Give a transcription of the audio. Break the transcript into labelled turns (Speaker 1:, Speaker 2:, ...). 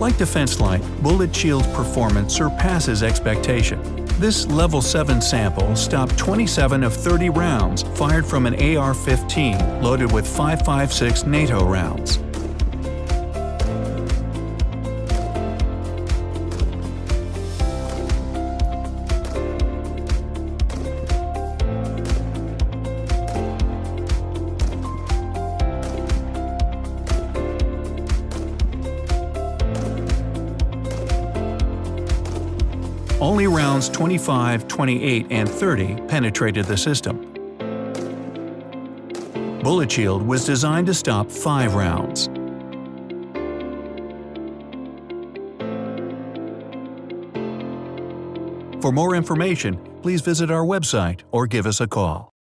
Speaker 1: Like Defense Light, BulletShield's performance surpasses expectation. This Level 7 sample stopped 27 of 30 rounds fired from an AR-15 loaded with 5.56 NATO rounds. Only rounds 25, 28, and 30 penetrated the system. BulletShield was designed to stop 5 rounds. For more information, please visit our website or give us a call.